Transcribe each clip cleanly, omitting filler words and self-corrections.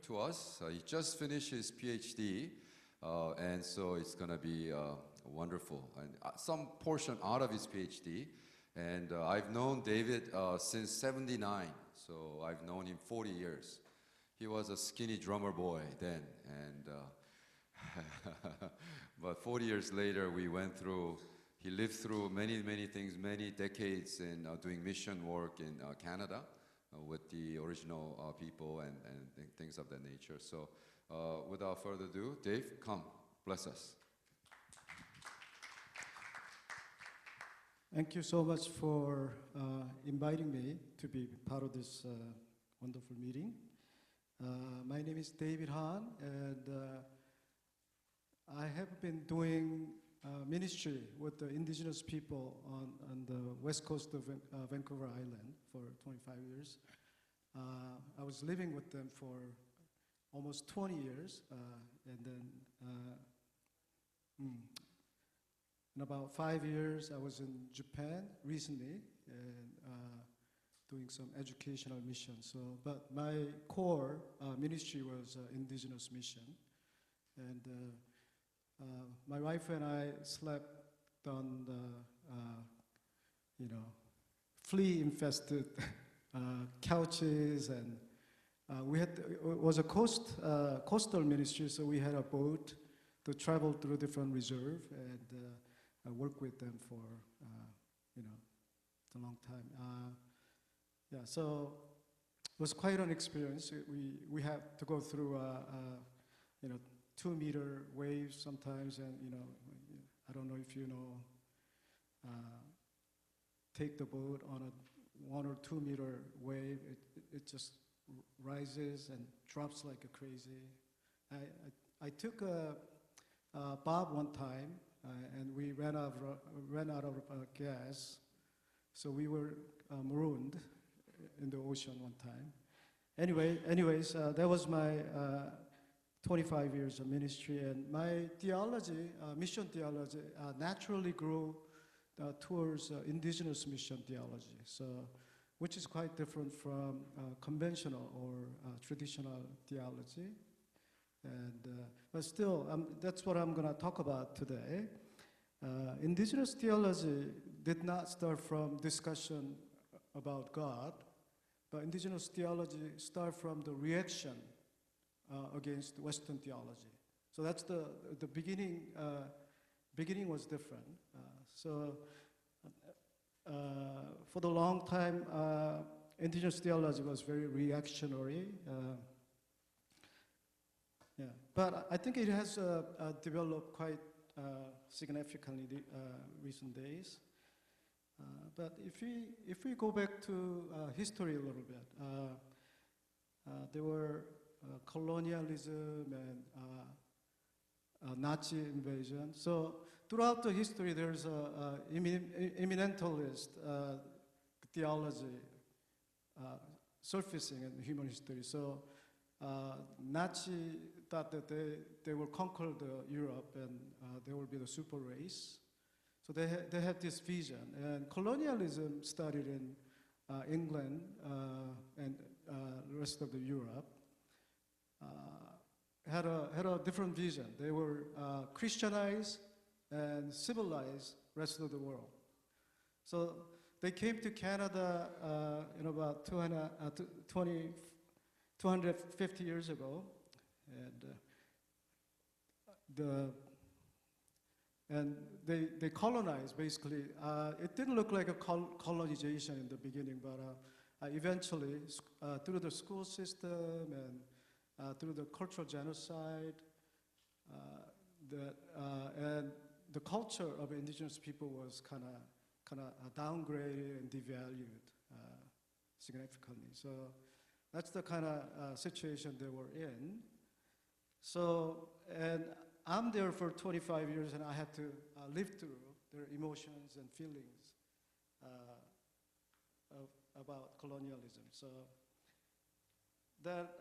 to us. He just finished his PhD, and so it's going to be wonderful. And some portion out of his PhD. And I've known David since '79, so I've known him 40 years. He was a skinny drummer boy then, and but 40 years later, he lived through many things, many decades in doing mission work in Canada with the original people and things of that nature. So without further ado, Dave, come, bless us. Thank you so much for inviting me to be part of this wonderful meeting. My name is David Han, and I have been doing ministry with the indigenous people on the west coast of Vancouver Island for 25 years. I was living with them for almost 20 years, and then in about 5 years I was in Japan recently and doing some educational missions. So, but my core ministry was indigenous mission, and my wife and I slept on the, flea-infested couches, and it was a coastal ministry, so we had a boat to travel through different reserves, and I worked with them for, a long time. So it was quite an experience. We had to go through, 2-meter waves sometimes, and I don't know if take the boat on a 1 or 2 meter wave. It just rises and drops like a crazy. I took Bob one time, and we ran out of gas, so we were marooned in the ocean one time. Anyways, that was my 25 years of ministry, and my theology, mission theology, naturally grew towards indigenous mission theology, so which is quite different from conventional or traditional theology. And but still, that's what I'm going to talk about today. Indigenous theology did not start from discussion about God, but indigenous theology started from the reaction against Western theology. So that's the beginning. Beginning was different. For the long time, indigenous theology was very reactionary. But I think it has developed quite significantly recent days. But if we go back to history a little bit, there were colonialism and Nazi invasion. So throughout the history, there's a immanentalist theology surfacing in human history. So Nazi thought that they will conquer Europe, and they will be the super race. So they had this vision. And colonialism started in England and the rest of Europe. Had a different vision. They were Christianized and civilized rest of the world. So they came to Canada in about 250 years ago, and they colonized basically. It didn't look like a colonization in the beginning, but eventually, through the school system and through the cultural genocide, and the culture of indigenous people was kind of downgraded and devalued significantly. So that's the kind of situation they were in. So, and I'm there for 25 years, and I had to live through their emotions and feelings about colonialism. So that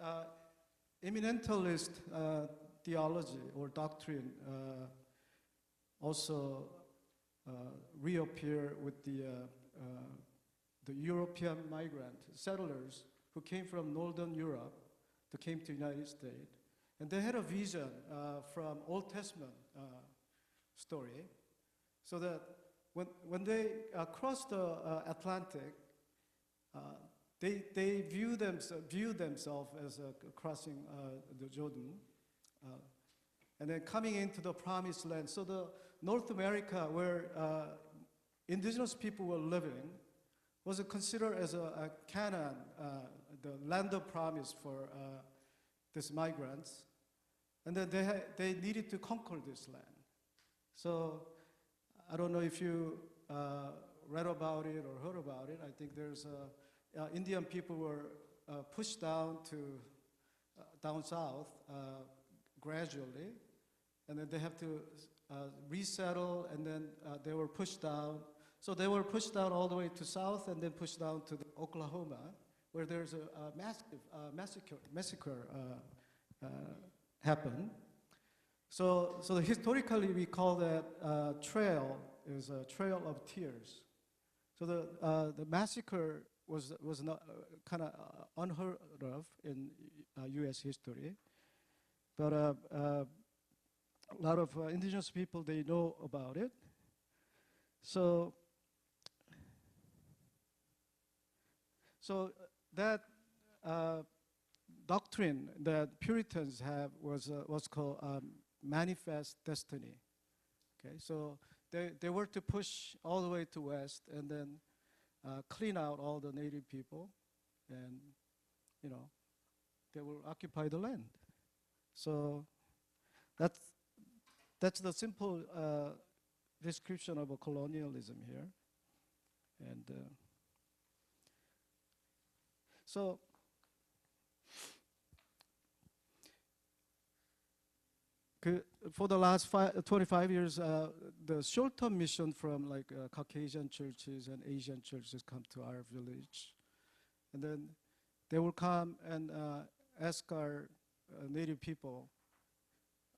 immanentalist theology or doctrine also reappear with the European migrant settlers who came from Northern Europe that came to United States. And they had a vision from Old Testament story, so that when they crossed the Atlantic, they view themselves as crossing the Jordan, and then coming into the promised land. So the North America, where indigenous people were living, was considered as a Canaan, the land of promise for these migrants. And then they needed to conquer this land. So I don't know if you read about it or heard about it. I think there's Indian people were pushed down south gradually, and then they have to resettle, and then they were pushed down. So they were pushed down all the way to south, and then pushed down to Oklahoma, where there's a massacre happened. So historically, we call that trail is a trail of tears. So the massacre was not kind of unheard of in U.S. history, but a lot of indigenous people, they know about it. So that doctrine that Puritans have was called manifest destiny. Okay, so they were to push all the way to west and then clean out all the native people, and they will occupy the land. So that's the simple description of a colonialism here, and so. For the last 25 years, the short-term mission from like Caucasian churches and Asian churches come to our village. And then they will come and ask our native people,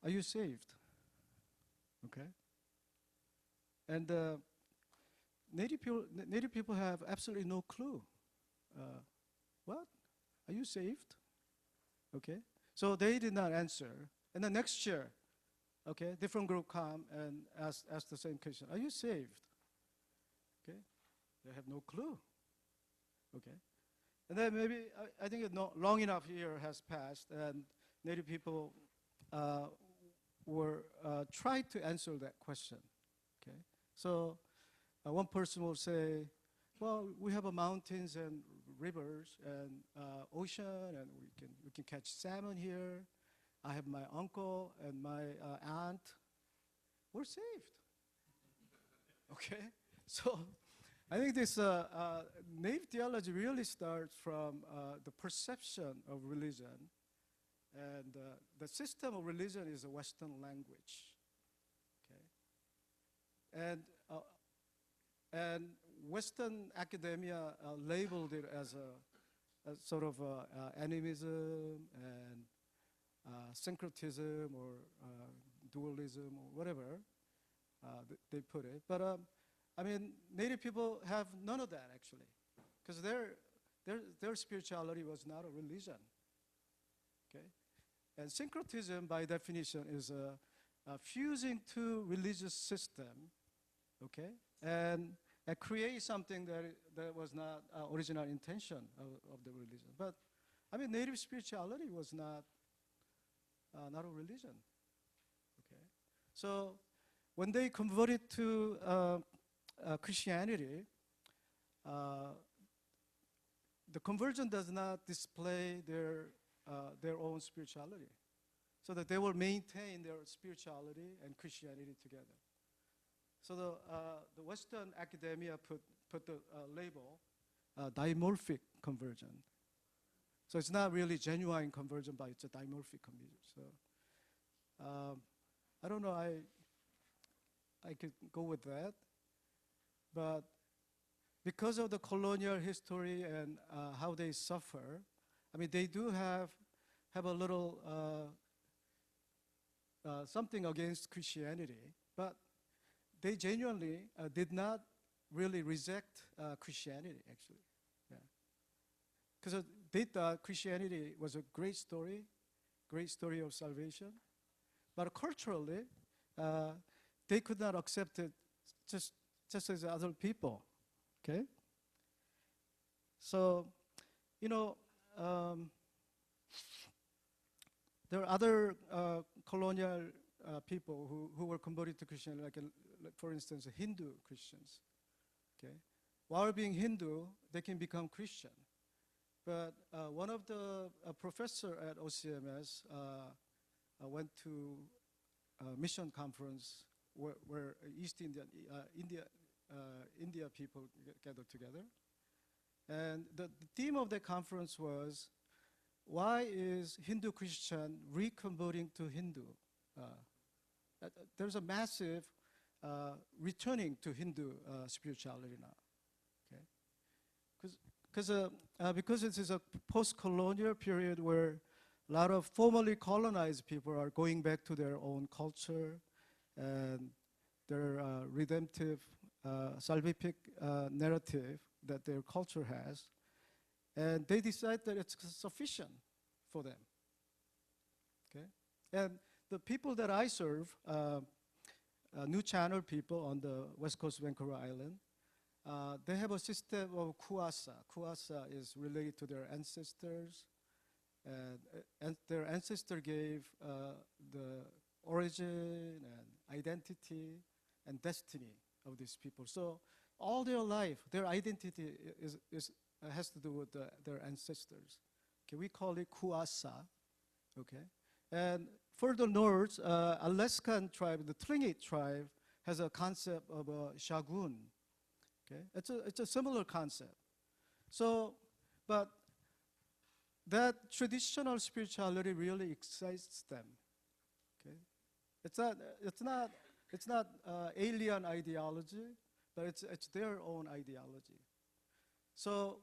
are you saved? Okay. And native people have absolutely no clue. What? Are you saved? Okay. So they did not answer. And the next year, okay, different group come and ask the same question. Are you saved? Okay, they have no clue. Okay, and then maybe I think long enough year has passed, and native people were trying to answer that question. Okay, so one person will say, well, we have mountains and rivers and ocean, and we can catch salmon here. I have my uncle and my aunt. We're saved. Okay? So I think this native theology really starts from the perception of religion. And the system of religion is a Western language. Okay? And Western academia labeled it as a sort of animism and syncretism or dualism or whatever they put it. But I mean, native people have none of that actually, because their spirituality was not a religion. Okay, and syncretism by definition is fusing two religious system, okay, and create something that was not original intention of the religion. But I mean, native spirituality was not a religion. Okay, so when they converted to Christianity, the conversion does not display their own spirituality, so that they will maintain their spirituality and Christianity together. So the Western academia put the label dimorphic conversion. So it's not really genuine conversion, but it's a dimorphic conversion. So I don't know, I could go with that. But because of the colonial history and how they suffer, I mean, they do have a little something against Christianity, but they genuinely did not really reject Christianity, actually. Yeah. Because they thought Christianity was a great story of salvation. But culturally, they could not accept it just as other people. Okay? So, you know, there are other colonial people who were converted to Christianity, like for instance, Hindu Christians. Okay? While being Hindu, they can become Christian. But one of the professor at OCMS went to a mission conference where East India people gathered together. And the theme of the conference was, why is Hindu Christian reconverting to Hindu? There's a massive returning to Hindu spirituality now. Okay? Because it is a post-colonial period where a lot of formerly colonized people are going back to their own culture and their redemptive, salvific narrative that their culture has. And they decide that it's sufficient for them. Okay? And the people that I serve, New Channel people on the west coast of Vancouver Island, they have a system of kuasa. Kuasa is related to their ancestors. And their ancestor gave the origin and identity and destiny of these people. So all their life, their identity has to do with their ancestors. Okay, we call it kuasa. Okay, and further north, Alaskan tribe, the Tlingit tribe, has a concept of a shagun. Okay, it's a similar concept. So, but that traditional spirituality really excites them. Okay, it's not alien ideology, but it's their own ideology. So,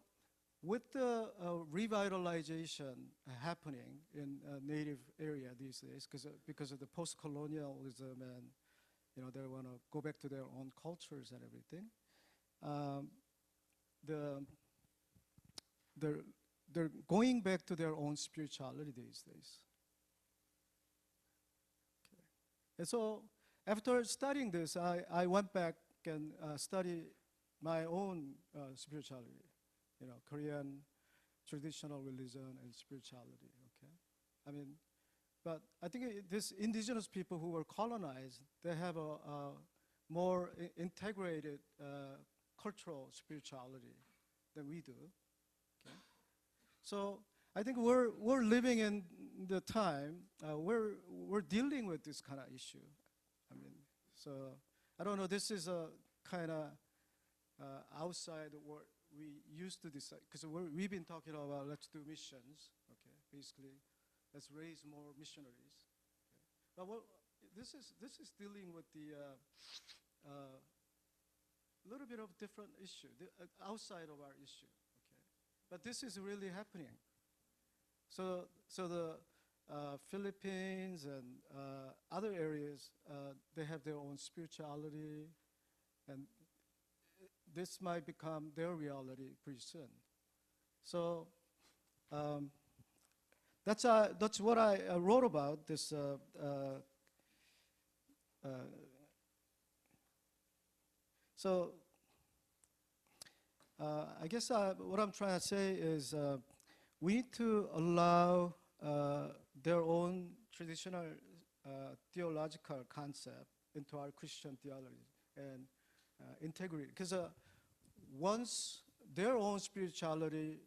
with the revitalization happening in native area these days, because of the post-colonialism and they want to go back to their own cultures and everything, they're going back to their own spirituality these days. Okay. And so after studying this, I went back and studied my own spirituality, Korean traditional religion and spirituality, okay? I mean, but I think these indigenous people who were colonized, they have a more integrated cultural spirituality than we do. Okay? So I think we're living in the time we're dealing with this kind of issue. I mean, so I don't know. This is a kind of outside what we used to decide, because we've been talking about let's do missions. Okay, basically, let's raise more missionaries. Okay. But this is dealing with the little bit of different issue, outside of our issue. Okay, but this is really happening. So the Philippines and other areas, they have their own spirituality, and this might become their reality pretty soon. So that's what I wrote about this. So I guess what I'm trying to say is we need to allow their own traditional theological concept into our Christian theology and integrate. Because once their own spirituality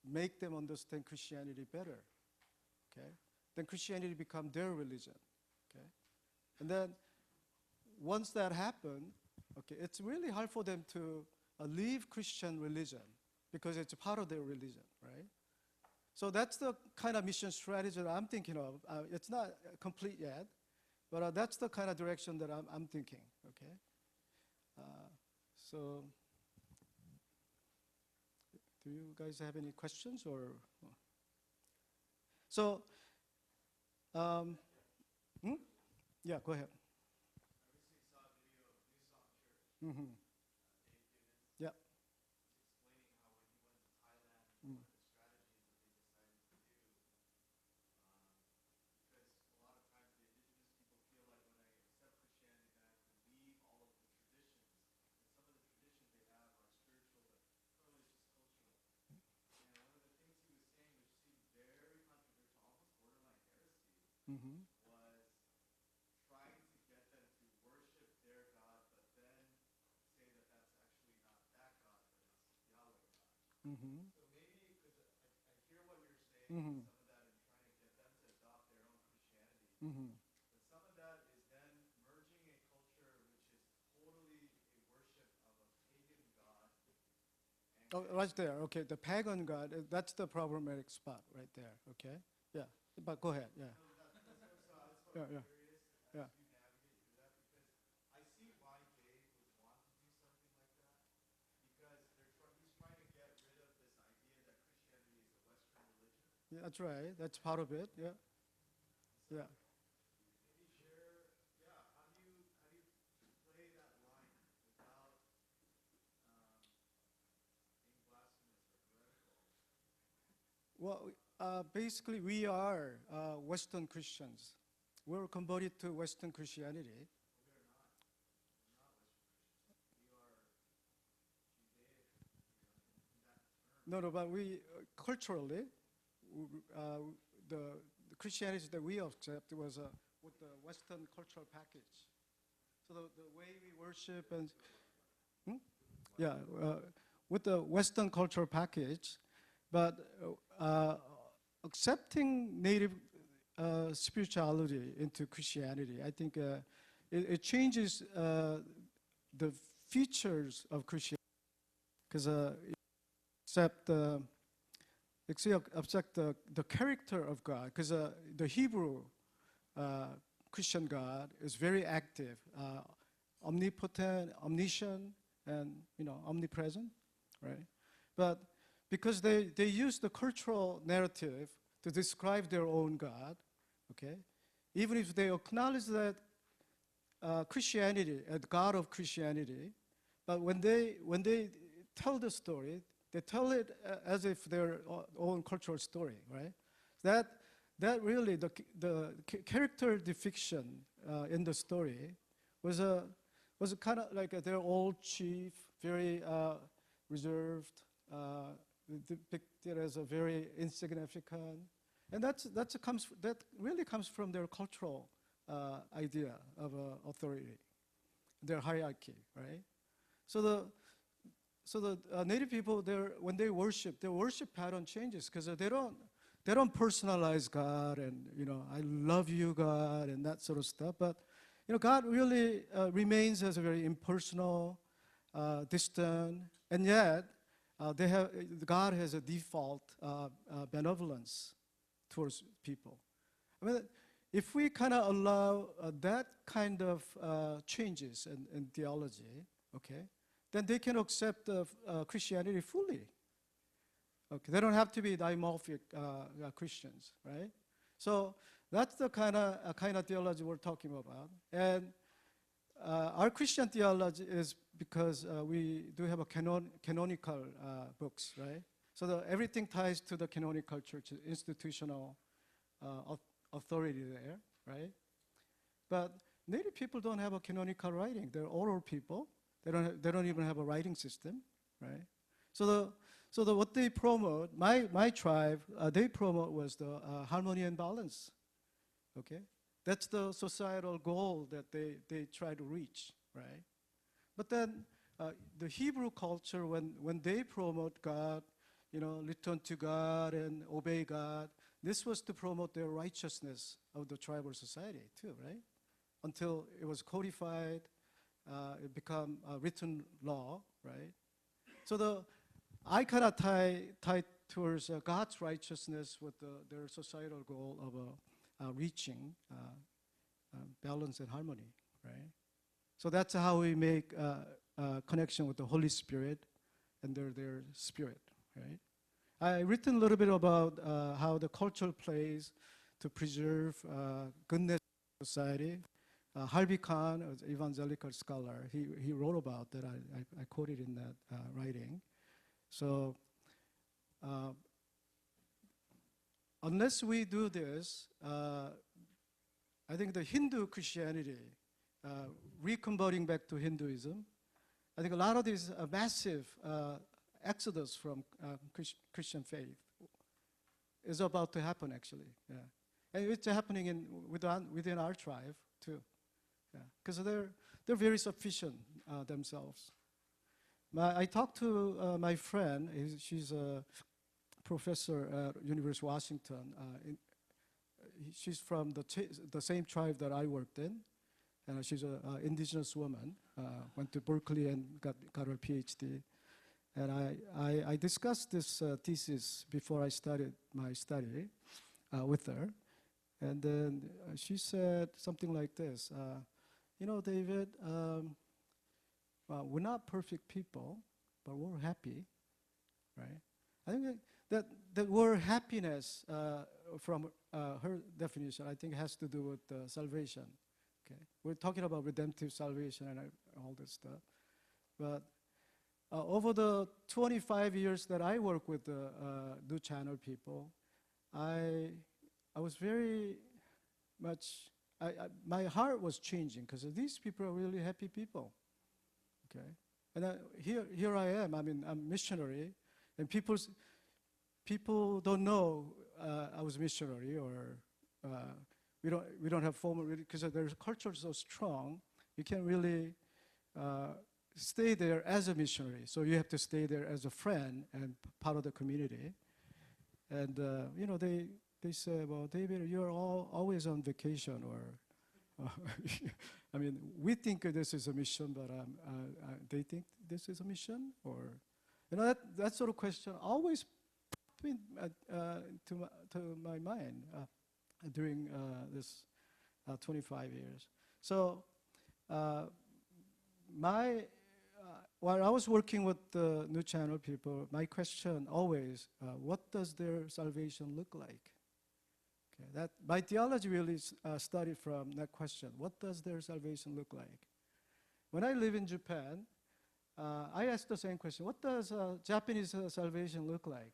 make them understand Christianity better, okay, then Christianity become their religion, okay, and then once that happens, okay, it's really hard for them to leave Christian religion because it's a part of their religion, right? So that's the kind of mission strategy that I'm thinking of. It's not complete yet, but that's the kind of direction that I'm thinking, okay? So do you guys have any questions or? So, yeah, go ahead. Mm-hmm. Yeah. Mm. Mm-hmm. was trying to get them to worship their God, but then say that that's actually not that God, but it's Yahweh God. Mm-hmm. So maybe, because I hear what you're saying, Mm-hmm. some of that in trying to get them to adopt their own Christianity, Mm-hmm. but some of that is then merging a culture which is totally a worship of a pagan God. And Oh, right there. Okay, the pagan god. That's the problematic spot right there. Okay. Yeah. But go ahead. Yeah. so that's what Yeah. I'm Yeah. curious as Yeah. you navigate through that, because I see why Dave would want to do something like that, because he's trying to get rid of this idea that Christianity is a Western religion. Yeah, that's right. That's part of it. Yeah. So Yeah. maybe share, yeah, how do you play that line without being blasphemous or heretical? Well, basically, we are Western Christians. We're converted to Western Christianity. We are not. We're not Western Christians. We are Judaic, in that term. No, no, but we culturally, the Christianity that we accept was with the Western cultural package. So the way we worship and yeah, with the Western cultural package, but accepting native spirituality into Christianity, I think it changes the features of Christianity, because accept the character of God, because the Hebrew Christian God is very active, omnipotent, omniscient, and omnipresent, right? But because they use the cultural narrative to describe their own God, okay? Even if they acknowledge that Christianity, the God of Christianity, but when they tell the story, they tell it as if their own cultural story, right? That really the character depiction in the story was kind of like their old chief, very reserved, depicted as a very insignificant, and that really comes from their cultural idea of authority, their hierarchy, right? So the native people, when they worship, their worship pattern changes, because they don't personalize God and I love you, God, and that sort of stuff. But God really remains as a very impersonal, distant, and yet God has a default benevolence towards people. I mean, if we kind of allow that kind of changes in theology, okay, then they can accept Christianity fully. Okay, they don't have to be dimorphic Christians, right? So that's the kind of theology we're talking about. And our Christian theology is because we do have a canonical books, right? So everything ties to the canonical church, institutional authority there, right? But native people don't have a canonical writing. They're oral people. They don't even have a writing system, right? So what they promote, my tribe, they promote was the harmony and balance. Okay, that's the societal goal that they try to reach, right? But then the Hebrew culture, when they promote God, return to God and obey God, this was to promote their righteousness of the tribal society too, right? Until it was codified, it became a written law, right? So I kind of tie towards God's righteousness with their societal goal of reaching balance and harmony, right? So that's how we make connection with the Holy Spirit and their spirit, right? I written a little bit about how the culture plays to preserve goodness in society. Harvey Kahn, an evangelical scholar, he wrote about that. I quoted in that writing. So unless we do this, I think the Hindu Christianity, reconverting back to Hinduism, I think a lot of this massive exodus from Christian faith is about to happen, actually. Yeah. And it's happening within our tribe too. Yeah, because they're very sufficient themselves. I talked to my friend. She's a professor at University of Washington. She's from the same tribe that I worked in. She's an indigenous woman, went to Berkeley and got her PhD. And I discussed this thesis before I started my study with her. And then she said something like this, you know, David, we're not perfect people, but we're happy, right? I think that word happiness, from her definition, I think has to do with salvation. Okay, we're talking about redemptive salvation and all this stuff. But over the 25 years that I work with the New Channel people, I was very much, my heart was changing because these people are really happy people. Okay, and here I am. I mean, I'm missionary, and people don't know I was missionary, or we don't have formal, because their culture is so strong. You can't really stay there as a missionary. So you have to stay there as a friend and part of the community. And you know, they say, well, David, you're always on vacation, or I mean, we think this is a mission, but they think this is a mission, or you know, that sort of question always popped to my mind during this 25 years. So while I was working with the New Channel people, my question always, what does their salvation look like? Okay, that my theology really started from that question. What does their salvation look like? When I live in Japan, I asked the same question. What does Japanese salvation look like?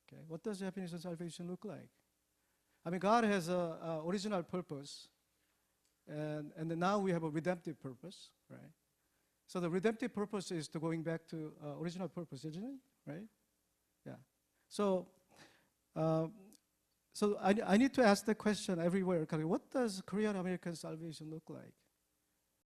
Okay, what does Japanese salvation look like? I mean, God has an original purpose, and then now we have a redemptive purpose, right? So the redemptive purpose is to going back to original purpose, isn't it? Right? Yeah. So, I need to ask the question everywhere. What does Korean American salvation look like?